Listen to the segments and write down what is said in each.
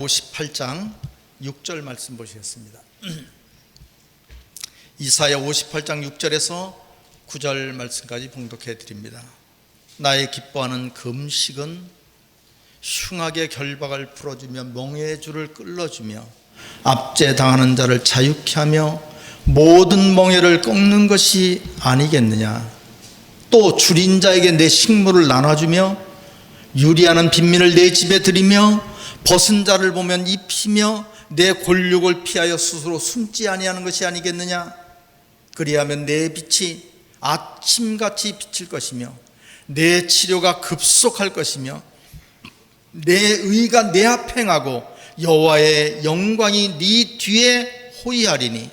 58장 6절 말씀 보시겠습니다. 이사야 58장 6절에서 9절 말씀까지 봉독해 드립니다. 나의 기뻐하는 금식은 흉악의 결박을 풀어주며 멍에의 줄을 끌어주며 압제당하는 자를 자유케 하며 모든 멍에를 꺾는 것이 아니겠느냐. 또 줄인 자에게 내 식물을 나눠주며 유리하는 빈민을 내 집에 들이며 벗은 자를 보면 입히며 내 골육을 피하여 스스로 숨지 아니하는 것이 아니겠느냐. 그리하면 내 빛이 아침같이 비칠 것이며 내 치료가 급속할 것이며 내 의가 내 앞에 행하고 여호와의 영광이 네 뒤에 호위하리니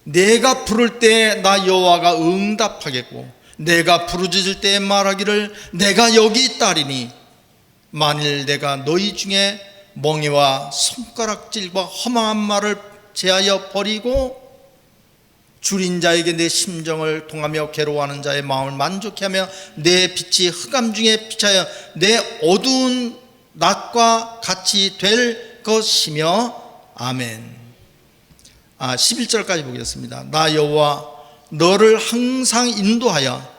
내가 부를 때 나 여호와가 응답하겠고 내가 부르짖을 때 말하기를 내가 여기 있다 하리니 만일 내가 너희 중에 멍에와 손가락질과 허망한 말을 제하여 버리고 줄인 자에게 내 심정을 통하며 괴로워하는 자의 마음을 만족케 하며 내 빛이 흑암 중에 비차여 내 어두운 낮과 같이 될 것이며 아멘. 11절까지 보겠습니다. 나 여호와 너를 항상 인도하여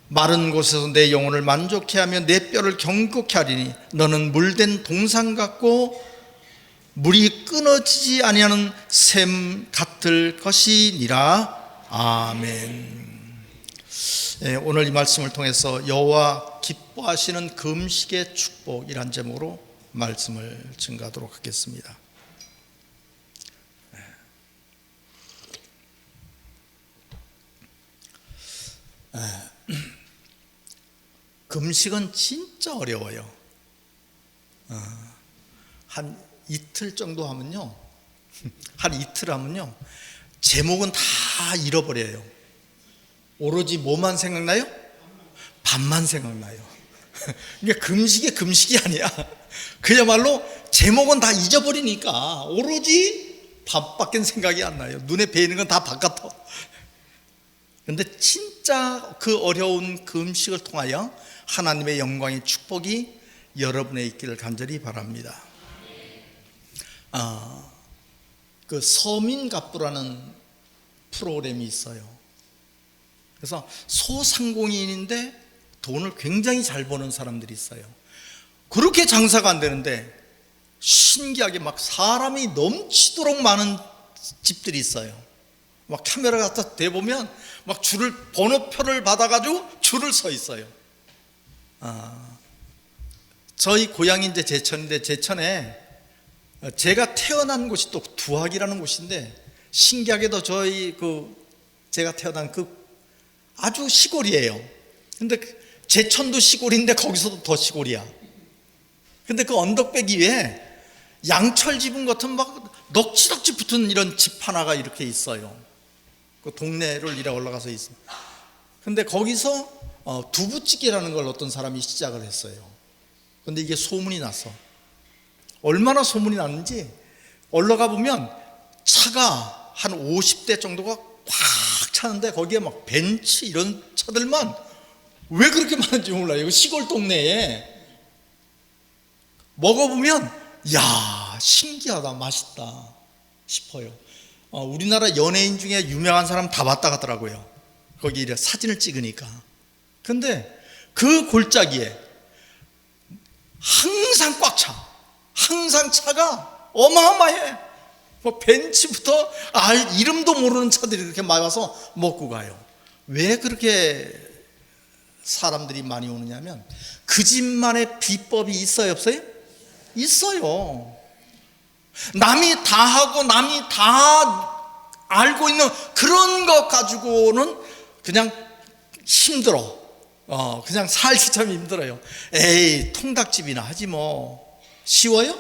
마른 곳에서 내 영혼을 만족케 하며 내 뼈를 경고케 하리니 너는 물된 동산 같고 물이 끊어지지 아니하는 샘 같을 것이니라. 아멘. 오늘 이 말씀을 통해서 여호와 기뻐하시는 금식의 축복이란 제목으로 말씀을 증가하도록 하겠습니다. 금식은 진짜 어려워요. 한 이틀 정도 하면요, 한 이틀 하면요, 제목은 다 잃어버려요. 오로지 뭐만 생각나요? 밥만 생각나요. 그러니까 금식이 아니야. 그야말로 제목은 다 잊어버리니까 오로지 밥밖에 생각이 안 나요. 눈에 베이는 건 다 밥 같아. 그런데 진짜 그 어려운 금식을 통하여 하나님의 영광의 축복이 여러분의 있기를 간절히 바랍니다. 그 서민갑부라는 프로그램이 있어요. 그래서 소상공인인데 돈을 굉장히 잘 버는 사람들이 있어요. 그렇게 장사가 안 되는데 신기하게 막 사람이 넘치도록 많은 집들이 있어요. 막 카메라 갖다 대보면 막 번호표를 받아가지고 줄을 서 있어요. 저희 고향이 이제 제천인데, 제천에 제가 태어난 곳이 또 두학이라는 곳인데, 신기하게도 제가 태어난 아주 시골이에요. 근데 제천도 시골인데 거기서도 더 시골이야. 근데 그 언덕배기 위에 양철 지붕 같은 막 넋지넋지 붙은 이런 집 하나가 이렇게 있어요. 그 동네를 이래 올라가서 있어요. 근데 거기서 두부찌개라는 걸 어떤 사람이 시작을 했어요. 근데 이게 소문이 났어. 얼마나 소문이 났는지 올라가 보면 차가 한 50대 정도가 꽉 차는데 거기에 막 벤츠 이런 차들만 왜 그렇게 많은지 몰라요. 시골 동네에 먹어보면 야, 신기하다, 맛있다 싶어요. 우리나라 연예인 중에 유명한 사람 다 왔다 갔더라고요. 거기 이래 사진을 찍으니까. 근데 그 골짜기에 항상 꽉 차. 항상 차가 어마어마해. 뭐 벤츠부터 이름도 모르는 차들이 그렇게 많이 와서 먹고 가요. 왜 그렇게 사람들이 많이 오느냐면 그 집만의 비법이 있어요, 없어요? 있어요. 남이 다 하고 남이 다 알고 있는 그런 것 가지고는 그냥 힘들어. 그냥 살기 참 힘들어요. 에이, 통닭집이나 하지 뭐. 쉬워요?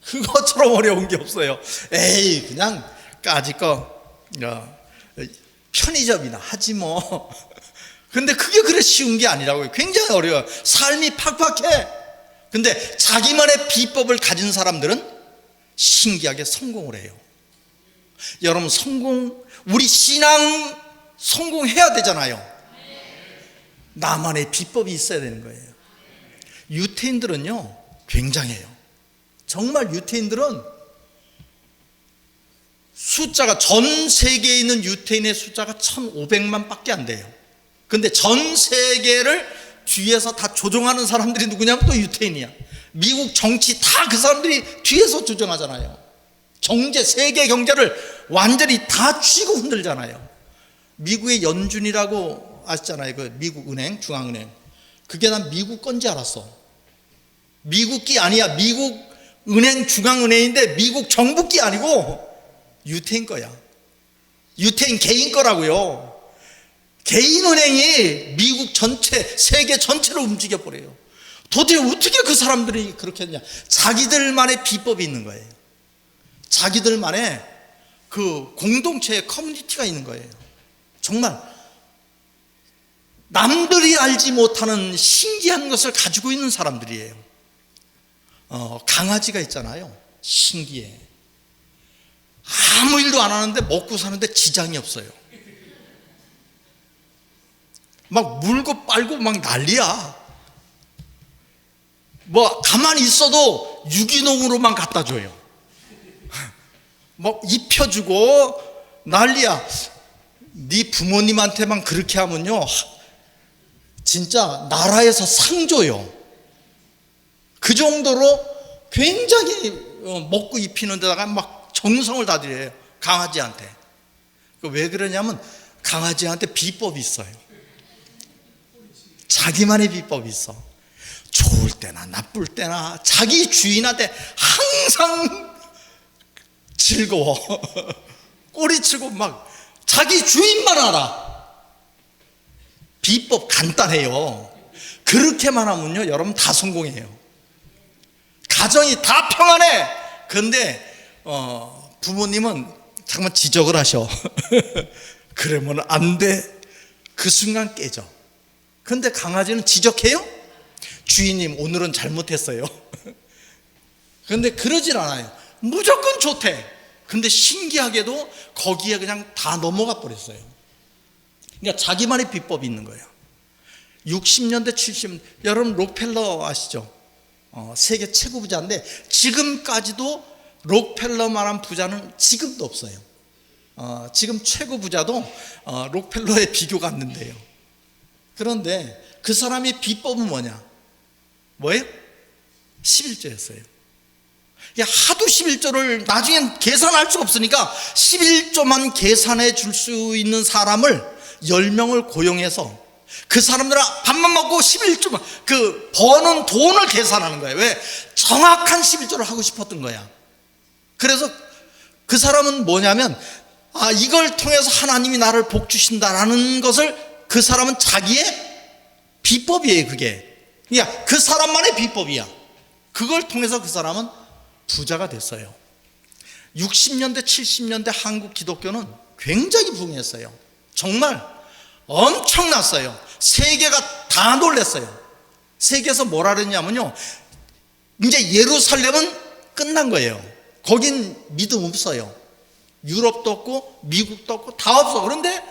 그것처럼 어려운 게 없어요. 에이, 그냥 편의점이나 하지 뭐. 근데 그게 그래 쉬운 게 아니라고요. 굉장히 어려워요. 삶이 팍팍해. 근데 자기만의 비법을 가진 사람들은 신기하게 성공을 해요. 여러분, 우리 신앙 성공해야 되잖아요. 나만의 비법이 있어야 되는 거예요. 유태인들은요 굉장해요. 정말 유태인들은 숫자가, 전 세계에 있는 유태인의 숫자가 1,500만 밖에 안 돼요. 근데 전 세계를 뒤에서 다 조종하는 사람들이 누구냐면 또 유태인이야. 미국 정치 다 그 사람들이 뒤에서 조종하잖아요. 경제, 세계 경제를 완전히 다 쥐고 흔들잖아요. 미국의 연준이라고 아시잖아요. 그 미국 은행, 중앙은행. 그게 난 미국 건지 알았어. 미국 기 아니야. 미국 은행, 중앙은행인데 미국 정부 기 아니고 유태인 거야. 유태인 개인 거라고요. 개인 은행이 미국 전체, 세계 전체를 움직여버려요. 도대체 어떻게 그 사람들이 그렇게 했냐. 자기들만의 비법이 있는 거예요. 자기들만의 그 공동체의 커뮤니티가 있는 거예요. 정말 남들이 알지 못하는 신기한 것을 가지고 있는 사람들이에요. 강아지가 있잖아요. 신기해. 아무 일도 안 하는데 먹고 사는데 지장이 없어요. 막 물고 빨고 막 난리야. 뭐 가만히 있어도 유기농으로만 갖다 줘요. 뭐 입혀주고 난리야. 네 부모님한테만 그렇게 하면요 진짜 나라에서 상 줘요. 그 정도로 굉장히 먹고 입히는 데다가 막 정성을 다 들여요. 강아지한테. 왜 그러냐면 강아지한테 비법이 있어요. 자기만의 비법이 있어. 좋을 때나 나쁠 때나 자기 주인한테 항상 즐거워. 꼬리치고 막 자기 주인만 알아. 비법 간단해요. 그렇게만 하면요 여러분 다 성공해요. 가정이 다 평안해. 근데 부모님은 잠깐만 지적을 하셔. 그러면 안 돼. 그 순간 깨져. 근데 강아지는 지적해요? 주인님 오늘은 잘못했어요. 근데 그러질 않아요. 무조건 좋대. 근데 신기하게도 거기에 그냥 다 넘어가 버렸어요. 그러니까 자기만의 비법이 있는 거예요. 60년대 70년대 여러분 록펠러 아시죠? 세계 최고 부자인데 지금까지도 록펠러만한 부자는 지금도 없어요. 지금 최고 부자도 록펠러에 비교가 안 된대요. 그런데 그 사람의 비법은 뭐예요? 11조였어요. 하도 11조를 나중엔 계산할 수가 없으니까 11조만 계산해 줄 수 있는 사람을 10명을 고용해서 그 사람들은 밥만 먹고 11조만 그 버는 돈을 계산하는 거예요. 왜? 정확한 11조를 하고 싶었던 거야. 그래서 그 사람은 뭐냐면 이걸 통해서 하나님이 나를 복 주신다라는 것을 그 사람은 자기의 비법이에요. 그게 그러니까 그 사람만의 비법이야. 그걸 통해서 그 사람은 부자가 됐어요. 60년대 70년대 한국 기독교는 굉장히 부흥했어요. 정말 엄청났어요. 세계가 다 놀랐어요. 세계에서 뭐라 그랬냐면요 이제 예루살렘은 끝난 거예요. 거긴 믿음 없어요. 유럽도 없고 미국도 없고 다 없어. 그런데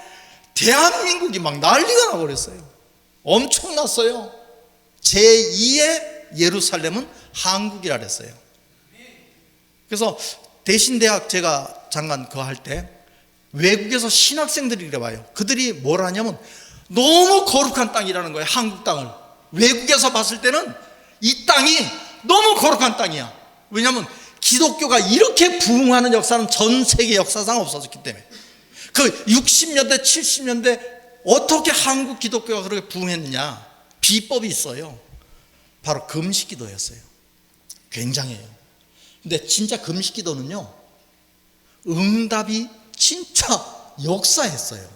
대한민국이 막 난리가 나버렸어요. 엄청났어요. 제2의 예루살렘은 한국이라 그랬어요. 그래서 대신대학 제가 잠깐 그거 할 때 외국에서 신학생들이 그래 봐요. 그들이 뭘 하냐면 너무 거룩한 땅이라는 거예요. 한국 땅을. 외국에서 봤을 때는 이 땅이 너무 거룩한 땅이야. 왜냐하면 기독교가 이렇게 부흥하는 역사는 전 세계 역사상 없었기 때문에. 그 60년대 70년대 어떻게 한국 기독교가 그렇게 부흥했느냐. 비법이 있어요. 바로 금식기도였어요. 굉장해요. 근데 진짜 금식기도는요 응답이 진짜 역사했어요.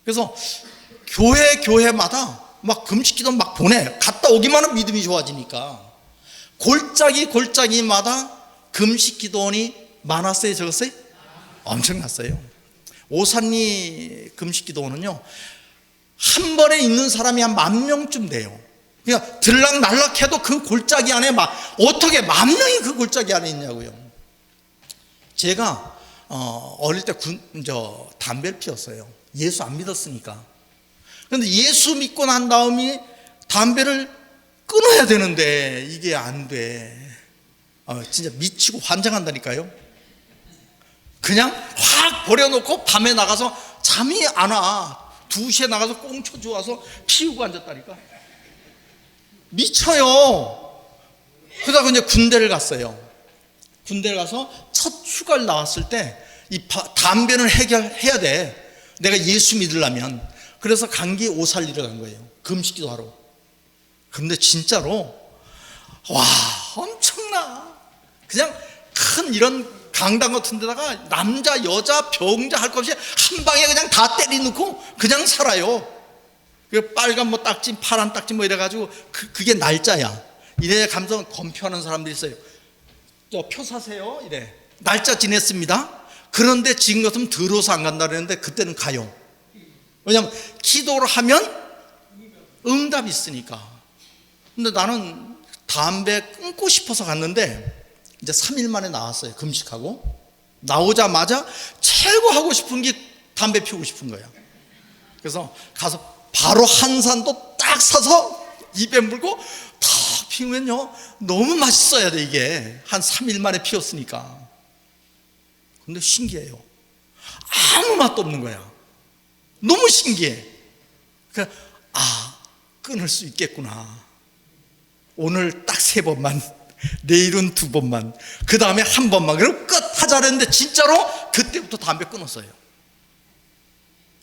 그래서 교회마다 막 금식기도 막 보내. 갔다 오기만 하면 믿음이 좋아지니까 골짜기마다 금식기도원이 많았어요, 적었어요? 엄청났어요. 오산리 금식기도원은요 한 번에 있는 사람이 한 10,000명쯤 돼요. 그러니까 들락날락해도 그 골짜기 안에 어떻게 10,000명이 그 골짜기 안에 있냐고요. 제가 어릴 때 담배를 피웠어요. 예수 안 믿었으니까. 그런데 예수 믿고 난 다음에 담배를 끊어야 되는데 이게 안 돼. 진짜 미치고 환장한다니까요. 그냥 확 버려놓고 밤에 나가서 잠이 안 와. 2시에 나가서 꽁초 주워서 피우고 앉았다니까. 미쳐요. 그러다가 이제 군대를 갔어요. 군대를 가서 첫 휴가를 나왔을 때 이 담배는 해결해야 돼. 내가 예수 믿으려면. 그래서 감기 오살리러 간 거예요. 금식기도 하러. 그런데 진짜로 와, 엄청나. 그냥 큰 이런 강당 같은 데다가 남자 여자 병자 할 것 없이 한 방에 그냥 다 때려놓고 그냥 살아요. 빨간 뭐 딱지 파란 딱지 뭐 이래가지고 그게 날짜야. 이래 감성 검표하는 사람들이 있어요. 표 사세요 이래. 날짜 지냈습니다. 그런데 지금 같으면 들어서 안 간다 그랬는데 그때는 가요. 왜냐하면 기도를 하면 응답이 있으니까. 근데 나는 담배 끊고 싶어서 갔는데 이제 3일 만에 나왔어요. 금식하고 나오자마자 최고 하고 싶은 게 담배 피우고 싶은 거야. 그래서 가서 바로 한 산도 딱 사서 입에 물고 탁 피우면요 너무 맛있어야 돼. 이게 한 3일 만에 피웠으니까. 근데 신기해요. 아무 맛도 없는 거야. 너무 신기해. 그러니까 끊을 수 있겠구나. 오늘 딱 3번만, 내일은 2번만, 그 다음에 1번만, 그리고 끝 하자 그랬는데 진짜로 그때부터 담배 끊었어요.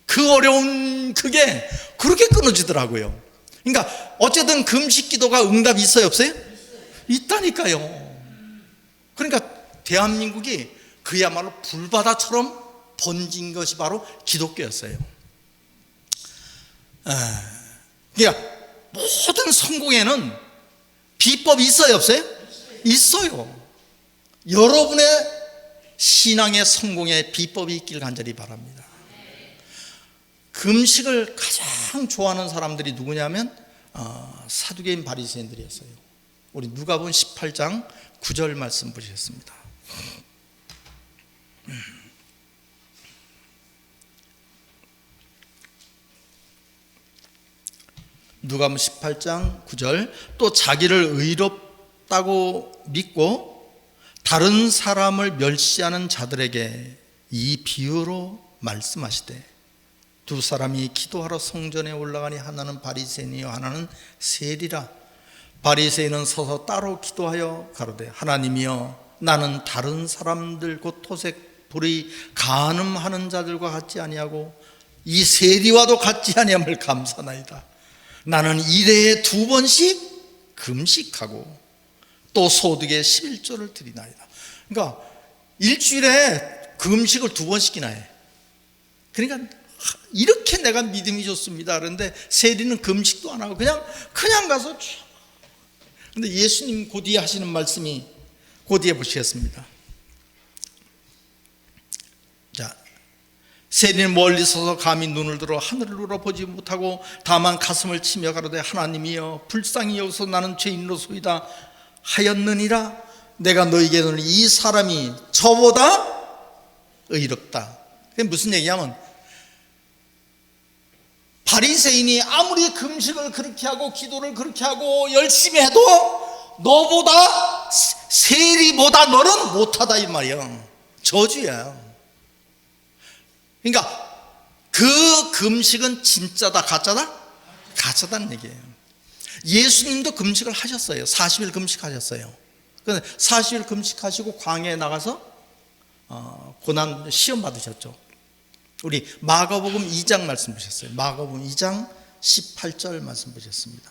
그 어려운 그게 그렇게 끊어지더라고요. 그러니까 어쨌든 금식 기도가 응답이 있어요 없어요? 있다니까요. 그러니까 대한민국이 그야말로 불바다처럼 번진 것이 바로 기독교였어요. 그러니까 모든 성공에는 비법이 있어요 없어요? 있어요. 여러분의 신앙의 성공에 비법이 있길 간절히 바랍니다. 금식을 가장 좋아하는 사람들이 누구냐면 사두개인 바리새인들이었어요. 우리 누가복음 18장 9절 말씀 보시겠습니다. 누가복음 18장 9절 또 자기를 의롭다고 믿고 다른 사람을 멸시하는 자들에게 이 비유로 말씀하시되 두 사람이 기도하러 성전에 올라가니 하나는 바리새인이요 하나는 세리라. 바리새인은 서서 따로 기도하여 가로되 하나님이여 나는 다른 사람들 곧 토색 불의 간음하는 자들과 같지 아니하고 이 세리와도 같지 아니함을 감사나이다. 나는 일해에 2번씩 금식하고 또 소득의 11조를 드리나이다. 그러니까 일주일에 금식을 2번씩이나 해. 그러니까 이렇게 내가 믿음이 좋습니다. 그런데 세리는 금식도 안 하고 그냥 가서. 근데 예수님 곧이에 하시는 말씀이 곧이에 보시겠습니다. 자, 세리는 멀리 서서 감히 눈을 들어 하늘을 우러보지 못하고 다만 가슴을 치며 가로되 하나님이여 불쌍히 여기서 나는 죄인으로소이다 하였느니라. 내가 너희에게 이르노니 이 사람이 저보다 의롭다. 그게 무슨 얘기냐면 바리새인이 아무리 금식을 그렇게 하고 기도를 그렇게 하고 열심히 해도 너보다 세리보다 너는 못하다 이 말이야. 저주야. 그러니까 그 금식은 진짜다 가짜다? 가짜다는 얘기예요. 예수님도 금식을 하셨어요. 40일 금식하셨어요. 그런데 40일 금식하시고 광야에 나가서 고난 시험 받으셨죠. 우리 마가복음 2장 말씀 보셨어요. 마가복음 2장 18절 말씀 보셨습니다.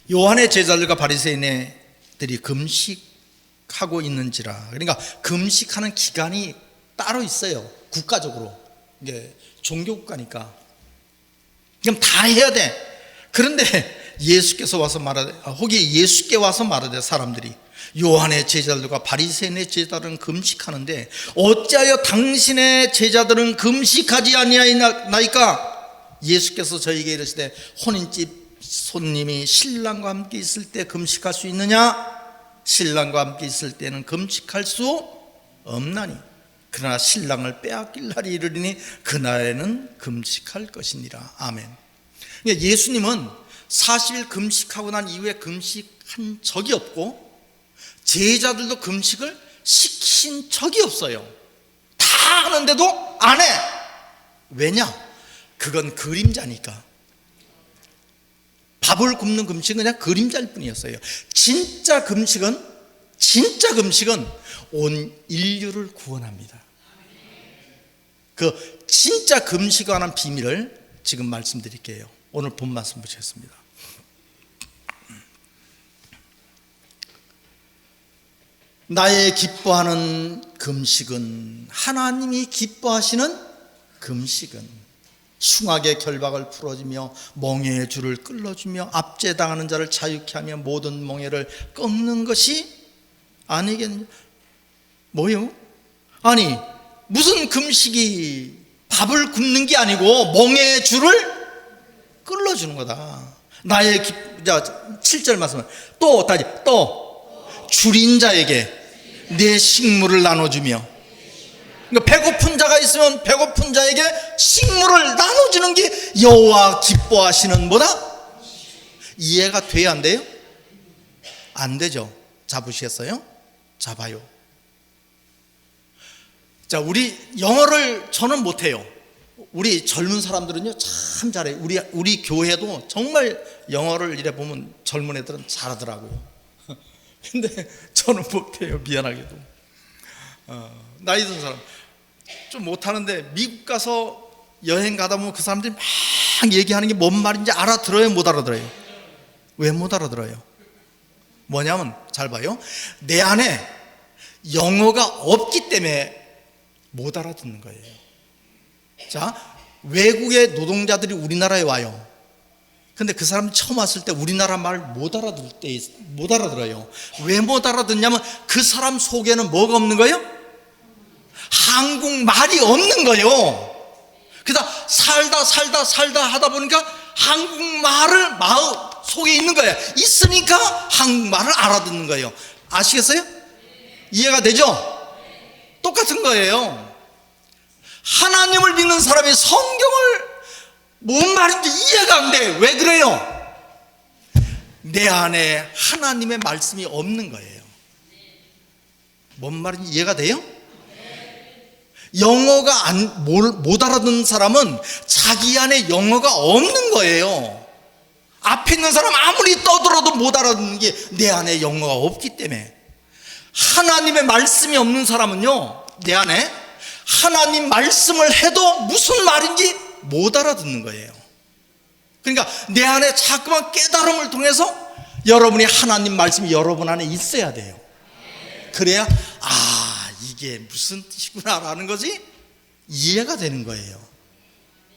요한의 제자들과 바리새인들이 금식하고 있는지라. 그러니까 금식하는 기간이 따로 있어요. 국가적으로. 이게 종교국가니까. 그럼 다 해야 돼. 그런데 예수께서 와서 말하되, 혹이 예수께 와서 말하되 사람들이 요한의 제자들과 바리새인의 제자들은 금식하는데 어찌하여 당신의 제자들은 금식하지 아니하나이까? 예수께서 저에게 이르시되 혼인집 손님이 신랑과 함께 있을 때 금식할 수 있느냐? 신랑과 함께 있을 때는 금식할 수 없나니 그러나 신랑을 빼앗길 날이 이르리니 그날에는 금식할 것이니라. 아멘. 그러니까 예수님은 40일 금식하고 난 이후에 금식한 적이 없고 제자들도 금식을 시킨 적이 없어요. 다 하는데도 안 해. 왜냐? 그건 그림자니까. 밥을 굶는 금식은 그냥 그림자일 뿐이었어요. 진짜 금식은 온 인류를 구원합니다. 그 진짜 금식에 관한 비밀을 지금 말씀드릴게요. 오늘 본 말씀 보셨습니다. 나의 기뻐하는 금식은, 하나님이 기뻐하시는 금식은 흉악의 결박을 풀어주며 멍에의 줄을 끌어주며 압제당하는 자를 자유케 하며 모든 멍에를 꺾는 것이 아니겠느냐. 뭐요? 아니 무슨 금식이 밥을 굶는 게 아니고 멍에의 줄을 끌어주는 거다. 나의 7절 말씀은 또 줄인 자에게 내 식물을 나눠주며, 그러니까 배고픈 자가 있으면 배고픈 자에게 식물을 나눠주는 게 여호와 기뻐하시는 뭐다? 이해가 돼야 안 돼요? 안 되죠. 잡으시겠어요? 잡아요. 자, 우리 영어를 저는 못해요. 우리 젊은 사람들은요 참 잘해요. 우리 교회도 정말 영어를 이래 보면 젊은 애들은 잘하더라고요. 근데 저는 못해요. 미안하게도. 나이 든 사람 좀 못하는데, 미국 가서 여행 가다 보면 그 사람들이 막 얘기하는 게 뭔 말인지 알아들어요? 못 알아들어요? 왜 못 알아들어요? 뭐냐면 잘 봐요. 내 안에 영어가 없기 때문에 못 알아듣는 거예요. 자, 외국의 노동자들이 우리나라에 와요. 근데 그 사람 처음 왔을 때 우리나라 말 못 알아들어요. 왜 못 알아듣냐면 그 사람 속에는 뭐가 없는 거예요? 한국말이 없는 거예요. 그러다 살다 하다 보니까 한국말을 마음 속에 있는 거예요. 있으니까 한국말을 알아듣는 거예요. 아시겠어요? 이해가 되죠? 똑같은 거예요. 하나님을 믿는 사람이 성경을 뭔 말인지 이해가 안 돼. 왜 그래요? 내 안에 하나님의 말씀이 없는 거예요. 뭔 말인지 이해가 돼요? 영어가 못 알아듣는 사람은 자기 안에 영어가 없는 거예요. 앞에 있는 사람 아무리 떠들어도 못 알아듣는 게 내 안에 영어가 없기 때문에. 하나님의 말씀이 없는 사람은요, 내 안에 하나님 말씀을 해도 무슨 말인지 못 알아듣는 거예요. 그러니까 내 안에 자꾸만 깨달음을 통해서 여러분이 하나님 말씀이 여러분 안에 있어야 돼요. 그래야 이게 무슨 뜻이구나 라는 것이 이해가 되는 거예요.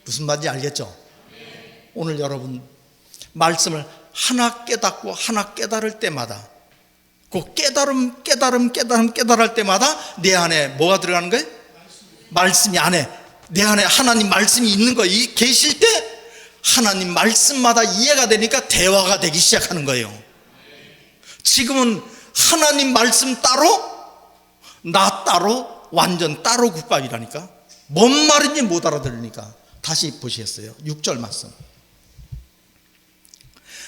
무슨 말인지 알겠죠? 오늘 여러분 말씀을 하나 깨닫고 하나 깨달을 때마다, 그 깨달을 때마다 내 안에 뭐가 들어가는 거예요? 말씀이 안에, 내 안에 하나님 말씀이 있는 거예요. 계실 때 하나님 말씀마다 이해가 되니까 대화가 되기 시작하는 거예요. 지금은 하나님 말씀 따로, 나 따로, 완전 따로 국밥이라니까. 뭔 말인지 못 알아들으니까. 다시 보시겠어요? 6절 말씀.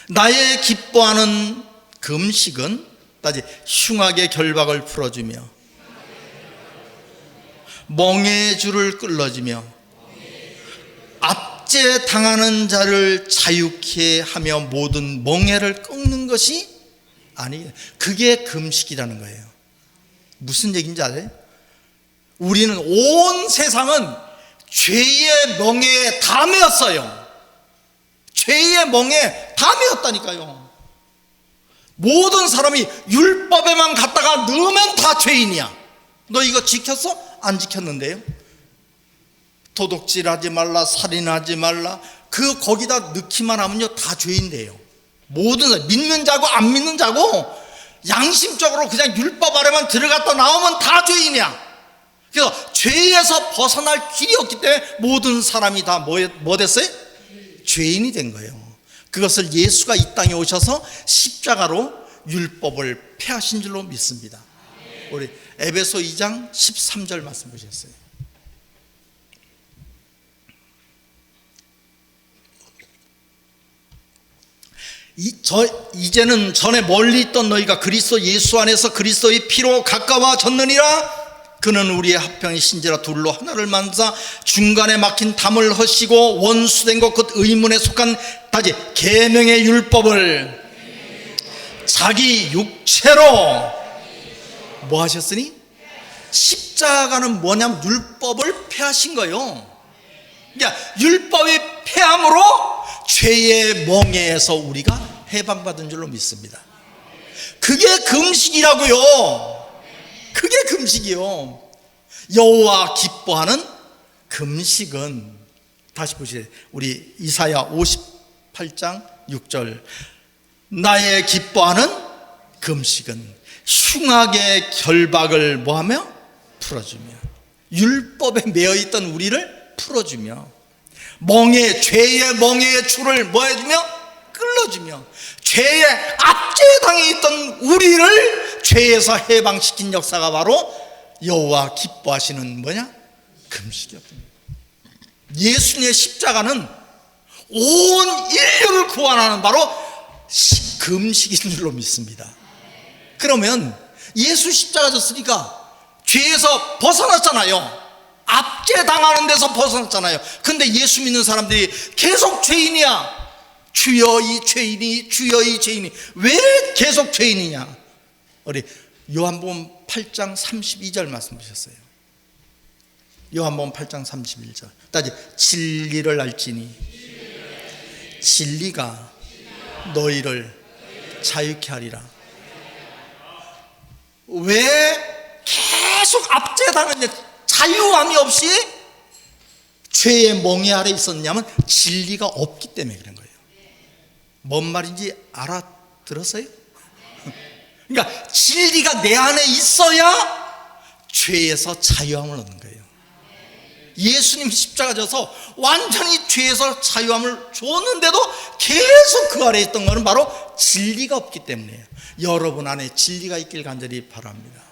나의 기뻐하는 금식은 흉악의 결박을 풀어주며 멍에의 줄을 끌어주며 압제당하는 자를 자유케 하며 모든 멍에를 꺾는 것이 아니에요. 그게 금식이라는 거예요. 무슨 얘기인지 아세요? 우리는 온 세상은 죄의 멍에에 다 매었어요. 죄의 멍에 다 매었다니까요. 모든 사람이 율법에만 갔다가 넣으면 다 죄인이야. 너 이거 지켰어? 안 지켰는데요? 도둑질하지 말라, 살인하지 말라, 거기다 넣기만 하면요 다 죄인돼요. 모든 사람, 믿는 자고 안 믿는 자고 양심적으로 그냥 율법 아래만 들어갔다 나오면 다 죄인이야. 그래서 죄에서 벗어날 길이 없기 때문에 모든 사람이 다 뭐 됐어요? 죄인이 된 거예요. 그것을 예수가 이 땅에 오셔서 십자가로 율법을 폐하신 줄로 믿습니다. 우리 에베소 2장 13절 말씀 보셨어요? 이제는 전에 멀리 있던 너희가 그리스도 예수 안에서 그리스도의 피로 가까워졌느니라. 그는 우리의 합병이 신지라 둘로 하나를 만사 중간에 막힌 담을 허시고 원수된 것 곧 의문에 속한 다지 계명의 율법을 자기 육체로 뭐 하셨으니? 십자가는 뭐냐면 율법을 폐하신 거예요. 그러니까 율법의 폐함으로 죄의 멍에에서 우리가 해방받은 줄로 믿습니다. 그게 금식이라고요. 그게 금식이요. 여호와 기뻐하는 금식은, 다시 보시죠. 우리 이사야 58장 6절. 나의 기뻐하는 금식은 흉악의 결박을 뭐하며? 풀어주며, 율법에 매여있던 우리를 풀어주며, 죄의 멍에의 줄을 뭐 해주며? 끌어주며, 죄의 압제당해 있던 우리를 죄에서 해방시킨 역사가 바로 여호와 기뻐하시는 뭐냐? 금식이었습니다. 예수님의 십자가는 온 인류를 구원하는 바로 금식인 줄로 믿습니다. 그러면 예수 십자가 졌으니까 죄에서 벗어났잖아요. 압제당하는 데서 벗어났잖아요. 근데 예수 믿는 사람들이 계속 죄인이야. 주여 이 죄인이, 주여 이 죄인이. 왜 계속 죄인이냐? 우리 요한복음 8장 32절 말씀 보셨어요. 요한복음 8장 31절. 다시 진리를 알지니 진리가 너희를 자유케 하리라. 왜 계속 압제당하냐? 자유함이 없이 죄의 멍에 아래 있었냐면 진리가 없기 때문에 그런 거예요. 뭔 말인지 알아들었어요? 그러니까 진리가 내 안에 있어야 죄에서 자유함을 얻는 거예요. 예수님 십자가 져서 완전히 죄에서 자유함을 줬는데도 계속 그 아래에 있던 것은 바로 진리가 없기 때문이에요. 여러분 안에 진리가 있길 간절히 바랍니다.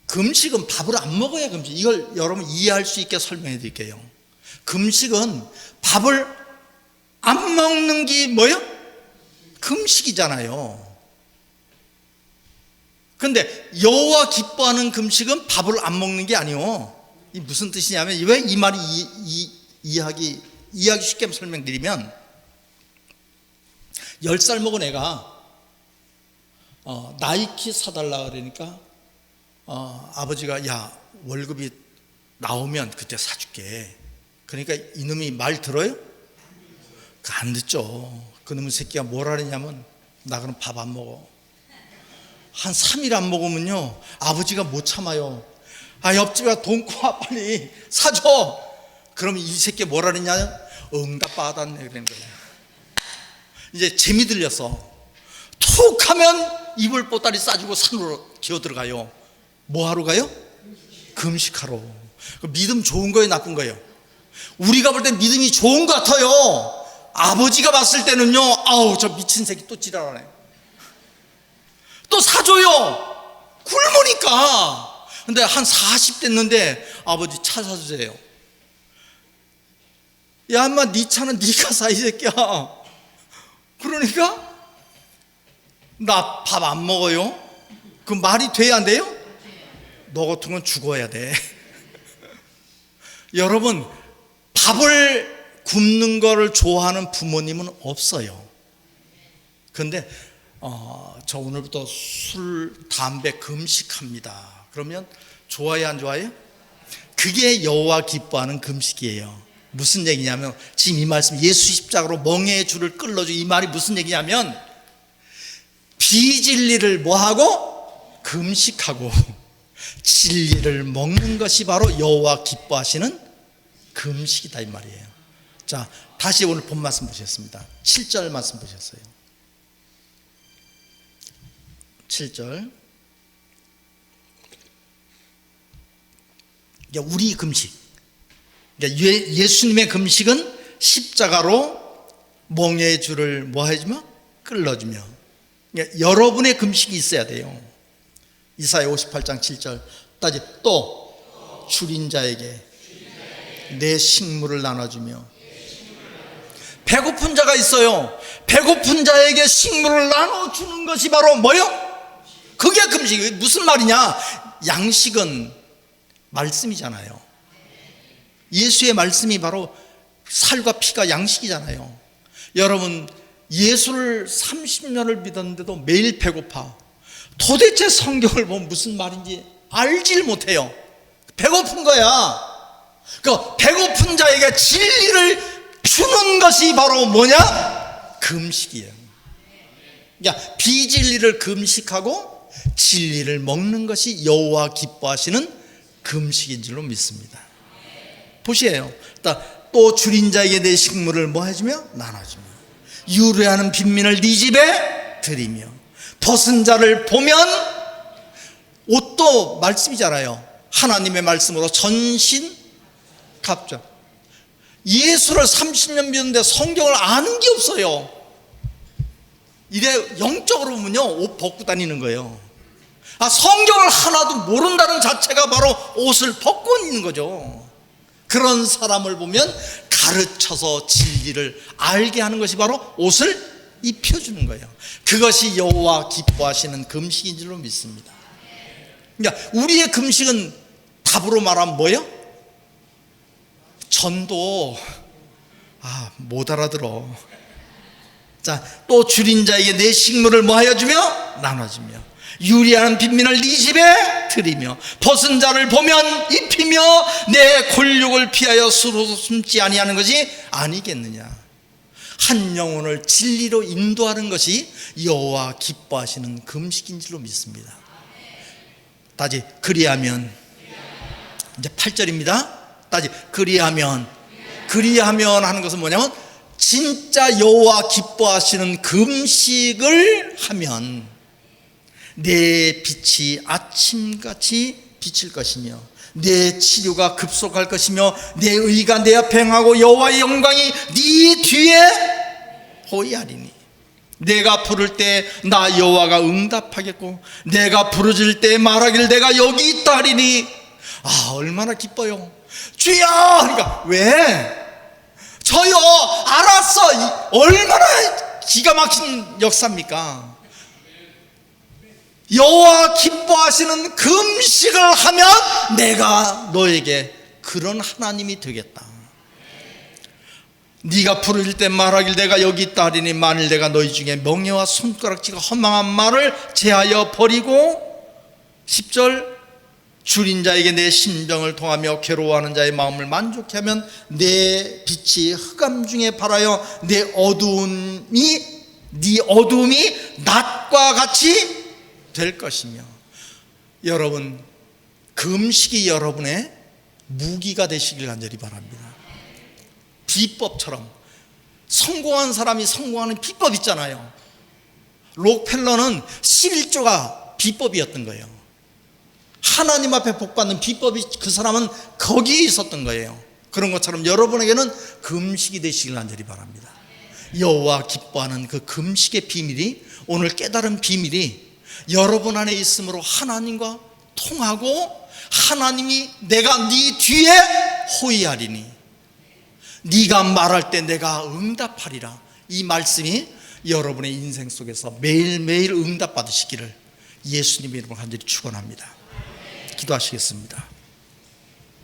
금식은 밥을 안 먹어야 금식. 이걸 여러분 이해할 수 있게 설명해 드릴게요. 금식은 밥을 안 먹는 게 뭐예요? 금식이잖아요. 근데 여호와 기뻐하는 금식은 밥을 안 먹는 게 아니요. 이 무슨 뜻이냐면, 왜 이 말이 이해하기 쉽게 설명드리면, 10살 먹은 애가 나이키 사달라 그러니까 아버지가 야 월급이 나오면 그때 사줄게. 그러니까 이놈이 말 들어요? 안 듣죠. 그놈의 새끼가 뭐라 그러냐면, 나 그럼 밥 안 먹어. 한 3일 안 먹으면요 아버지가 못 참아요. 옆집에 돈 꼬아 빨리 사줘. 그러면 이 새끼 뭐라 그러냐? 응답 받았네 그런 거예요. 이제 재미 들려서 툭 하면 이불 보따리 싸주고 산으로 기어 들어가요. 뭐 하러 가요? 금식하러. 믿음 좋은 거예요, 나쁜 거예요? 우리가 볼 땐 믿음이 좋은 것 같아요. 아버지가 봤을 때는요, 아우 저 미친 새끼 또 지랄하네. 또 사줘요. 굶으니까. 근데 한 40 됐는데 아버지 차 사주세요. 야 인마 네 차는 네가 사 이 새끼야. 그러니까 나 밥 안 먹어요. 그 말이 돼야 안 돼요? 너 같은 건 죽어야 돼. 여러분, 밥을 굶는 거를 좋아하는 부모님은 없어요. 근데 저 오늘부터 술, 담배 금식합니다. 그러면 좋아해 안 좋아해요? 그게 여호와 기뻐하는 금식이에요. 무슨 얘기냐면, 지금 이 말씀 예수 십자가로 멍에의 줄을 끌어줘, 이 말이 무슨 얘기냐면, 비진리를 뭐하고? 금식하고 진리를 먹는 것이 바로 여호와 기뻐하시는 금식이다 이 말이에요. 자, 다시 오늘 본 말씀 보셨습니다. 7절 말씀 보셨어요. 7절. 우리 금식, 예수님의 금식은 십자가로 멍에의 줄을 뭐 해주며? 끌어주며. 여러분의 금식이 있어야 돼요. 이사야 58장 7절. 따지 또 줄인 자에게 내 식물을 나눠주며 배고픈 자가 있어요. 배고픈 자에게 식물을 나눠주는 것이 바로 뭐요? 그게 금식. 무슨 말이냐? 양식은 말씀이잖아요. 예수의 말씀이 바로 살과 피가 양식이잖아요. 여러분, 예수를 30년을 믿었는데도 매일 배고파. 도대체 성경을 보면 무슨 말인지 알질 못해요. 배고픈 거야. 그 배고픈 자에게 진리를 주는 것이 바로 뭐냐? 금식이에요. 그러니까 비진리를 금식하고 진리를 먹는 것이 여호와 기뻐하시는 금식인 줄로 믿습니다. 보시에요. 또 줄인 자에게 내 식물을 뭐 해주며? 나눠주며 유래하는 빈민을 네 집에 들이며 벗은 자를 보면, 옷도 말씀이잖아요. 하나님의 말씀으로 전신 갑자. 예수를 30년 믿는데 성경을 아는 게 없어요. 이래 영적으로 보면요, 옷 벗고 다니는 거예요. 성경을 하나도 모른다는 자체가 바로 옷을 벗고 있는 거죠. 그런 사람을 보면 가르쳐서 진리를 알게 하는 것이 바로 옷을 입혀주는 거예요. 그것이 여호와 기뻐하시는 금식인 줄로 믿습니다. 그러니까 우리의 금식은 답으로 말하면 뭐예요? 전도 못 알아들어. 자, 또 줄인 자에게 내 식물을 뭐 하여 주며? 나눠주며 유리하는 빈민을 네 집에 들이며 벗은 자를 보면 입히며 내 골육을 피하여 수로 숨지 아니하는 것이 아니겠느냐. 한 영혼을 진리로 인도하는 것이 여호와 기뻐하시는 금식인 줄로 믿습니다. 다시 그리하면, 이제 8절입니다. 다시 그리하면 하는 것은 뭐냐면 진짜 여호와 기뻐하시는 금식을 하면 내 빛이 아침같이 비칠 것이며 내 치료가 급속할 것이며 내 의가 내 앞에 행하고 여호와의 영광이 네 뒤에 호위하리니 내가 부를 때 나 여호와가 응답하겠고 내가 부르짖을 때 말하기를 내가 여기 있다 하리니. 얼마나 기뻐요. 주여! 그러니까 왜? 저요, 알았어. 얼마나 기가 막힌 역사입니까? 여호와 기뻐하시는 금식을 하면 내가 너에게 그런 하나님이 되겠다. 네가 부르짖을 때 말하길 내가 여기 있다 하리니 만일 내가 너희 중에 멍에와 손가락질과 허망한 말을 제하여 버리고 10절 줄인 자에게 내 심정을 통하며 괴로워하는 자의 마음을 만족케 하면 내 빛이 흑암 중에 발하여 네 어두움이 낮과 같이 될 것이며. 여러분, 금식이 여러분의 무기가 되시길 간절히 바랍니다. 비법처럼 성공한 사람이 성공하는 비법 있잖아요. 록펠러는 11조가 비법이었던 거예요. 하나님 앞에 복받는 비법이 그 사람은 거기에 있었던 거예요. 그런 것처럼 여러분에게는 금식이 되시길 간절히 바랍니다. 여호와 기뻐하는 그 금식의 비밀이, 오늘 깨달은 비밀이 여러분 안에 있으므로 하나님과 통하고 하나님이 내가 네 뒤에 호위하리니 네가 말할 때 내가 응답하리라. 이 말씀이 여러분의 인생 속에서 매일매일 응답받으시기를 예수님의 이름으로 간절히 축원합니다. 기도하시겠습니다.